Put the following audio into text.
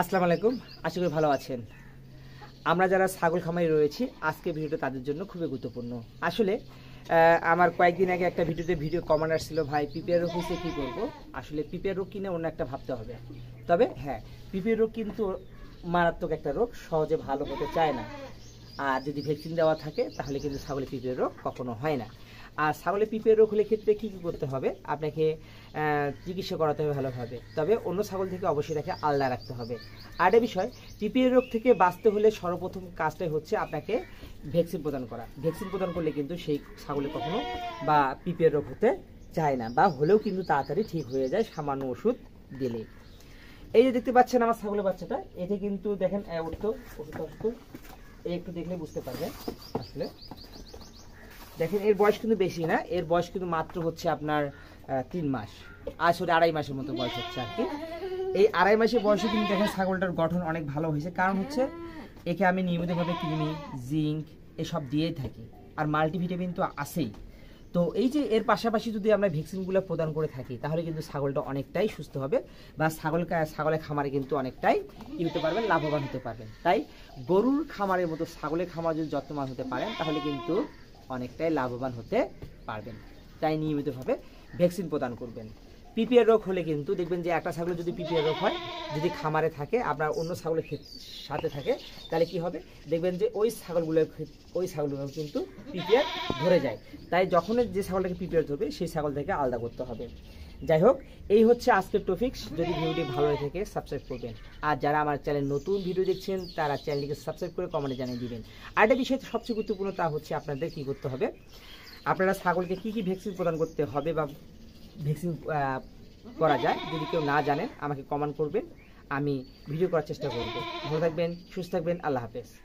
আসসালামু আলাইকুম, আশা করি ভালো আছেন। আমরা যারা ছাগল খামারি রয়েছি, আজকে ভিডিওটা তাদের জন্য খুবই গুরুত্বপূর্ণ। আসলে আমার কয়েকদিন আগে একটা ভিডিও কমেন্ট আসছিল, ভাই পিপিআর রোগ হয়েছে কী করবো। আসলে পিপিআর রোগ কিনে অন্য একটা ভাবতে হবে। তবে হ্যাঁ, পিপিআর রোগ কিন্তু মারাত্মক একটা রোগ, সহজে ভালো হতে চায় না। আর যদি ভ্যাকসিন দেওয়া থাকে তাহলে কিন্তু ছাগলের পিপিআর রোগ কখনো হয় না। আর ছাগলের পিপিআর রোগ হলে ক্ষেত্রে কী কী করতে হবে, আপনাকে চিকিৎসা করাতে হবে ভালোভাবে। তবে অন্য ছাগল থেকে অবশ্যই তাকে আলাদা রাখতে হবে। আর একটা বিষয়, পিপিআর রোগ থেকে বাঁচতে হলে সর্বপ্রথম কাজটাই হচ্ছে আপনাকে ভ্যাকসিন প্রদান করা। ভ্যাকসিন প্রদান করলে কিন্তু সেই ছাগলে কখনো বা পিপিআর রোগ হতে চায় না, বা হলেও কিন্তু তাড়াতাড়ি ঠিক হয়ে যায় সামান্য ওষুধ দিলে। এই যে দেখতে পাচ্ছেন আমার ছাগলের বাচ্চাটা, এতে কিন্তু দেখেন উঠতো ওষুধ একটু দেখলে বুঝতে পারবেন। আসলে দেখেন এর বয়স কিন্তু বেশি না, এর বয়স কিন্তু মাত্র হচ্ছে আপনার 3 মাস, আসলে 2.5 মাসের মতো বয়স হচ্ছে আর কি। এই 2.5 মাসের বয়সে কিন্তু দেখেন ছাগলটার গঠন অনেক ভালো হয়েছে। কারণ হচ্ছে একে আমি নিয়মিতভাবে কৃমি, জিঙ্ক এসব দিয়েই থাকি, আর মাল্টিভিটামিন তো আছেই। তো এই যে এর পাশাপাশি যদি আমরা ভ্যাকসিনগুলো প্রদান করে থাকি তাহলে কিন্তু ছাগলটা অনেকটাই সুস্থ হবে, বা ছাগলের খামারে কিন্তু অনেকটাই কি হতে পারবেন, লাভবান হতে পারবেন। তাই গরুর খামারের মতো ছাগলের খামার যদি যত্নবান হতে পারেন তাহলে কিন্তু অনেকটাই লাভবান হতে পারবেন। তাই নিয়মিতভাবে ভ্যাকসিন প্রদান করবেন। পিপিআর রোগ হলে কিন্তু দেখবেন যে একটা ছাগলের যদি পিপিআর রোগ হয়, যদি খামারে থাকে আপনার অন্য ছাগলের সাথে থাকে, তাহলে কি হবে দেখবেন যে ওই ছাগলগুলো কিন্তু পিপিআর ধরে যায়। তাই যখন যে ছাগলটাকে পিপিআর ধরবে সেই ছাগল থেকে আলাদা করতে হবে। যাই হোক, এই হচ্ছে আজকের টপিকস। যদি ভিডিওটি ভালো হয়ে থাকে সাবস্ক্রাইব করবেন, আর যারা আমার চ্যানেল নতুন ভিডিও দেখছেন তারা চ্যানেলটিকে সাবস্ক্রাইব করে কমেন্টে জানিয়ে দিবেন। আরেকটা বিষয় সবচেয়ে গুরুত্বপূর্ণ, তা হচ্ছে আপনাদের কি করতে হবে, আপনারা ছাগলকে কি কি ভ্যাকসিন প্রদান করতে হবে বা ভ্যাকসিন করা যায়, যদি কেউ না জানেন আমাকে কমেন্ট করবেন, আমি ভিডিও করার চেষ্টা করব। ভালো থাকবেন, সুস্থ থাকবেন, আল্লাহ হাফেজ।